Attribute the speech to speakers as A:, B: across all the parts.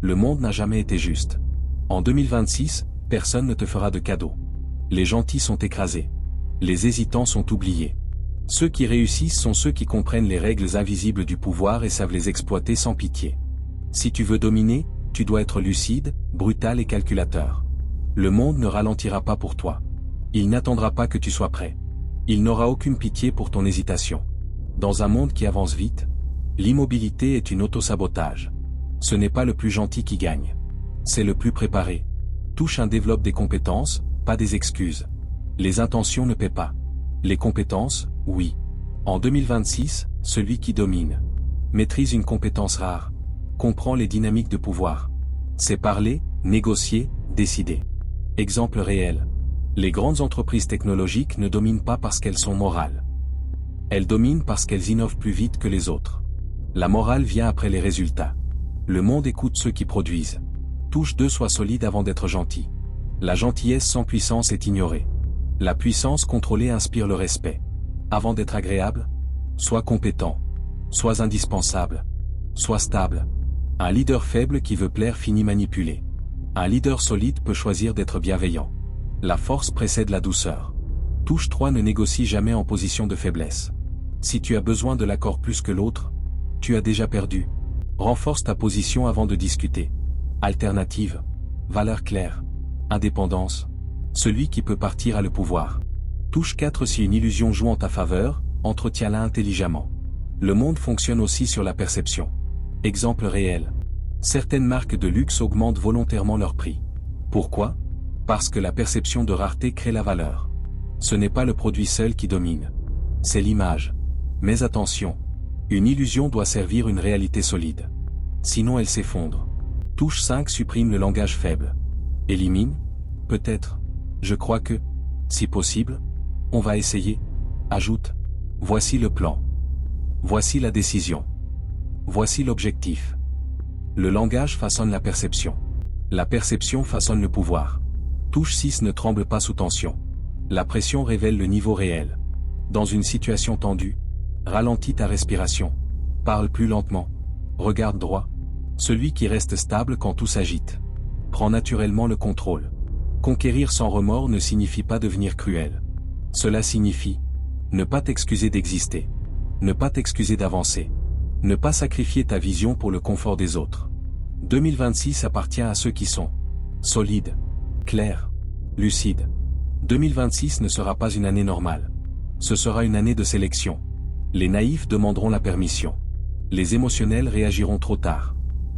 A: Le monde n'a jamais été juste. En 2026, personne ne te fera de cadeau. Les gentils sont écrasés. Les hésitants sont oubliés. Ceux qui réussissent sont ceux qui comprennent les règles invisibles du pouvoir et savent les exploiter sans pitié. Si tu veux dominer, tu dois être lucide, brutal et calculateur. Le monde ne ralentira pas pour toi. Il n'attendra pas que tu sois prêt. Il n'aura aucune pitié pour ton hésitation. Dans un monde qui avance vite, l'immobilité est une autosabotage. Ce n'est pas le plus gentil qui gagne. C'est le plus préparé. Touche un développe des compétences, pas des excuses. Les intentions ne paient pas. Les compétences, oui. En 2026, celui qui domine maîtrise une compétence rare. Comprend les dynamiques de pouvoir. C'est parler, négocier, décider. Exemple réel. Les grandes entreprises technologiques ne dominent pas parce qu'elles sont morales. Elles dominent parce qu'elles innovent plus vite que les autres. La morale vient après les résultats. Le monde écoute ceux qui produisent. Touche 2 sois solide avant d'être gentil. La gentillesse sans puissance est ignorée. La puissance contrôlée inspire le respect. Avant d'être agréable, sois compétent. Sois indispensable. Sois stable. Un leader faible qui veut plaire finit manipulé. Un leader solide peut choisir d'être bienveillant. La force précède la douceur. Touche 3 ne négocie jamais en position de faiblesse. Si tu as besoin de l'accord plus que l'autre, tu as déjà perdu. Renforce ta position avant de discuter. Alternative. Valeur claire. Indépendance. Celui qui peut partir a le pouvoir. Touche 4 si une illusion joue en ta faveur, entretiens-la intelligemment. Le monde fonctionne aussi sur la perception. Exemple réel. Certaines marques de luxe augmentent volontairement leur prix. Pourquoi ? Parce que la perception de rareté crée la valeur. Ce n'est pas le produit seul qui domine. C'est l'image. Mais attention. Une illusion doit servir une réalité solide. Sinon elle s'effondre. Touche 5 supprime le langage faible. Élimine ? Peut-être. Je crois que, si possible, on va essayer. Ajoute. Voici le plan. Voici la décision. Voici l'objectif. Le langage façonne la perception. La perception façonne le pouvoir. Touche 6 ne tremble pas sous tension. La pression révèle le niveau réel. Dans une situation tendue, ralentis ta respiration. Parle plus lentement. Regarde droit. Celui qui reste stable quand tout s'agite. Prend naturellement le contrôle. Conquérir sans remords ne signifie pas devenir cruel. Cela signifie ne pas t'excuser d'exister. Ne pas t'excuser d'avancer. Ne pas sacrifier ta vision pour le confort des autres. 2026 appartient à ceux qui sont solides, clairs, lucides. 2026 ne sera pas une année normale. Ce sera une année de sélection. Les naïfs demanderont la permission. Les émotionnels réagiront trop tard.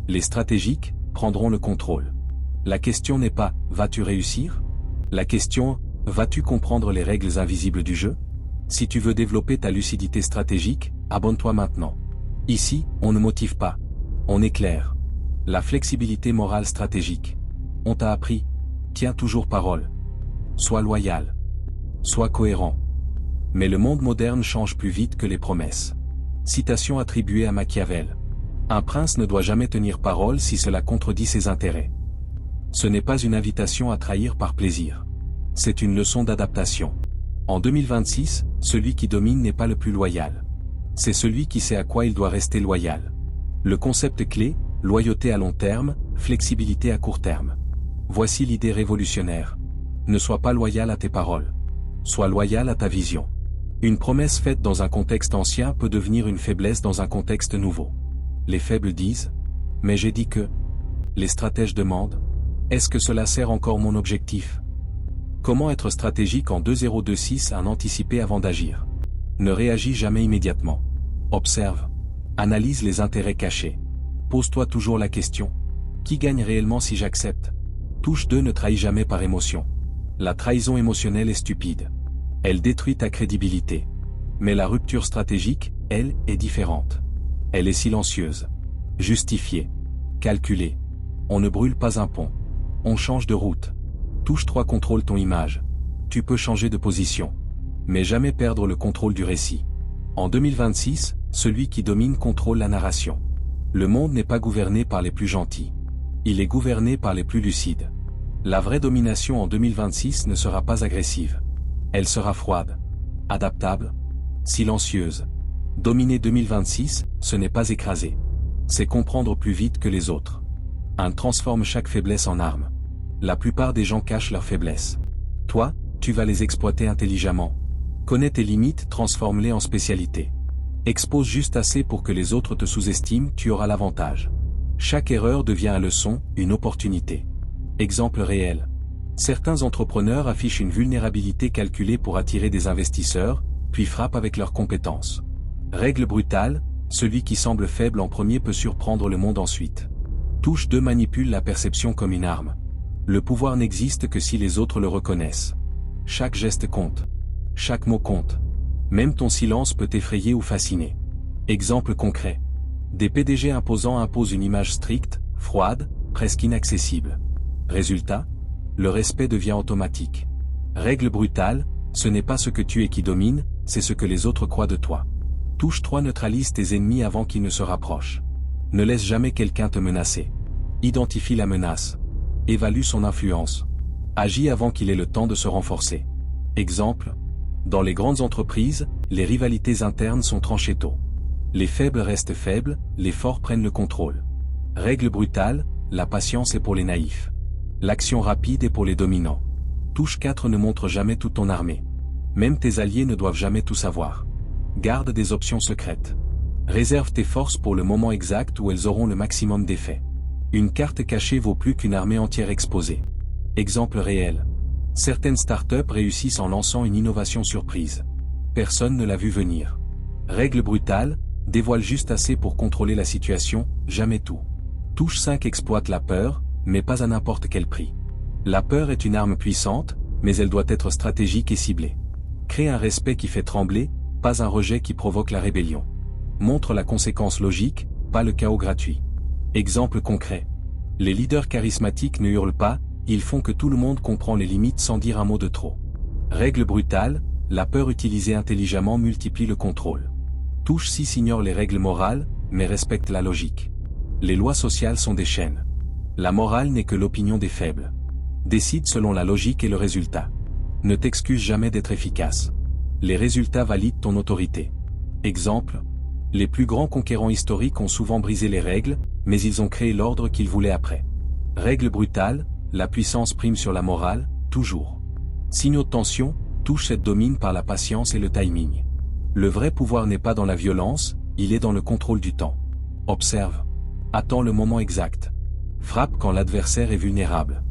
A: Les stratégiques prendront le contrôle. La question n'est pas « vas-tu réussir ?» La question « vas-tu comprendre les règles invisibles du jeu ?» Si tu veux développer ta lucidité stratégique, abonne-toi maintenant. Ici, on ne motive pas. On éclaire. La flexibilité morale stratégique. On t'a appris. Tiens toujours parole. Sois loyal. Sois cohérent. Mais le monde moderne change plus vite que les promesses. Citation attribuée à Machiavel. Un prince ne doit jamais tenir parole si cela contredit ses intérêts. Ce n'est pas une invitation à trahir par plaisir. C'est une leçon d'adaptation. En 2026, celui qui domine n'est pas le plus loyal. C'est celui qui sait à quoi il doit rester loyal. Le concept clé, loyauté à long terme, flexibilité à court terme. Voici l'idée révolutionnaire. Ne sois pas loyal à tes paroles. Sois loyal à ta vision. Une promesse faite dans un contexte ancien peut devenir une faiblesse dans un contexte nouveau. Les faibles disent « Mais j'ai dit que… » Les stratèges demandent « Est-ce que cela sert encore mon objectif ?» Comment être stratégique en 2026 ? Anticiper avant d'agir. Ne réagis jamais immédiatement. Observe. Analyse les intérêts cachés. Pose-toi toujours la question. Qui gagne réellement si j'accepte ? Touche 2 ne trahis jamais par émotion. La trahison émotionnelle est stupide. Elle détruit ta crédibilité. Mais la rupture stratégique, elle, est différente. Elle est silencieuse. Justifiée. Calculée. On ne brûle pas un pont. On change de route. Touche 3 contrôle ton image. Tu peux changer de position. Mais jamais perdre le contrôle du récit. En 2026, celui qui domine contrôle la narration. Le monde n'est pas gouverné par les plus gentils. Il est gouverné par les plus lucides. La vraie domination en 2026 ne sera pas agressive. Elle sera froide, adaptable, silencieuse. Dominer 2026, ce n'est pas écraser. C'est comprendre plus vite que les autres. 1 transforme chaque faiblesse en arme. La plupart des gens cachent leurs faiblesses. Toi, tu vas les exploiter intelligemment. Connais tes limites, transforme-les en spécialité. Expose juste assez pour que les autres te sous-estiment, tu auras l'avantage. Chaque erreur devient une leçon, une opportunité. Exemple réel. Certains entrepreneurs affichent une vulnérabilité calculée pour attirer des investisseurs, puis frappent avec leurs compétences. Règle brutale, celui qui semble faible en premier peut surprendre le monde ensuite. Touche 2 manipule la perception comme une arme. Le pouvoir n'existe que si les autres le reconnaissent. Chaque geste compte. Chaque mot compte. Même ton silence peut effrayer ou fasciner. Exemple concret. Des PDG imposants imposent une image stricte, froide, presque inaccessible. Résultat, le respect devient automatique. Règle brutale, ce n'est pas ce que tu es qui domine, c'est ce que les autres croient de toi. Touche 3 neutralise tes ennemis avant qu'ils ne se rapprochent. Ne laisse jamais quelqu'un te menacer. Identifie la menace. Évalue son influence. Agis avant qu'il ait le temps de se renforcer. Exemple. Dans les grandes entreprises, les rivalités internes sont tranchées tôt. Les faibles restent faibles, les forts prennent le contrôle. Règle brutale, la patience est pour les naïfs. L'action rapide est pour les dominants. Touche 4 ne montre jamais toute ton armée. Même tes alliés ne doivent jamais tout savoir. Garde des options secrètes. Réserve tes forces pour le moment exact où elles auront le maximum d'effet. Une carte cachée vaut plus qu'une armée entière exposée. Exemple réel. Certaines startups réussissent en lançant une innovation surprise. Personne ne l'a vu venir. Règle brutale, dévoile juste assez pour contrôler la situation, jamais tout. Touche 5 exploite la peur, mais pas à n'importe quel prix. La peur est une arme puissante, mais elle doit être stratégique et ciblée. Crée un respect qui fait trembler, pas un rejet qui provoque la rébellion. Montre la conséquence logique, pas le chaos gratuit. Exemple concret. Les leaders charismatiques ne hurlent pas, ils font que tout le monde comprend les limites sans dire un mot de trop. Règle brutale, la peur utilisée intelligemment multiplie le contrôle. Touche 6 ignore les règles morales, mais respecte la logique. Les lois sociales sont des chaînes. La morale n'est que l'opinion des faibles. Décide selon la logique et le résultat. Ne t'excuse jamais d'être efficace. Les résultats valident ton autorité. Exemple. Les plus grands conquérants historiques ont souvent brisé les règles, mais ils ont créé l'ordre qu'ils voulaient après. Règle brutale, la puissance prime sur la morale, toujours. Signaux de tension, touche 7 domine par la patience et le timing. Le vrai pouvoir n'est pas dans la violence, il est dans le contrôle du temps. Observe. Attends le moment exact. Frappe quand l'adversaire est vulnérable.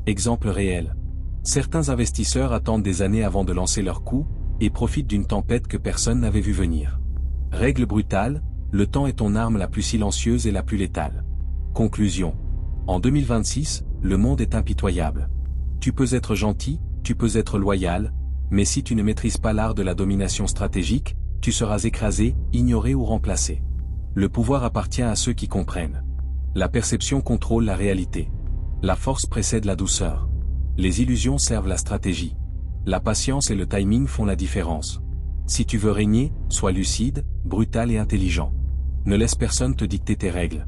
A: Exemple réel. Certains investisseurs attendent des années avant de lancer leur coup, et profitent d'une tempête que personne n'avait vu venir. Règle brutale, le temps est ton arme la plus silencieuse et la plus létale. Conclusion. En 2026, le monde est impitoyable. Tu peux être gentil, tu peux être loyal, mais si tu ne maîtrises pas l'art de la domination stratégique, tu seras écrasé, ignoré ou remplacé. Le pouvoir appartient à ceux qui comprennent. La perception contrôle la réalité. La force précède la douceur. Les illusions servent la stratégie. La patience et le timing font la différence. Si tu veux régner, sois lucide, brutal et intelligent. Ne laisse personne te dicter tes règles.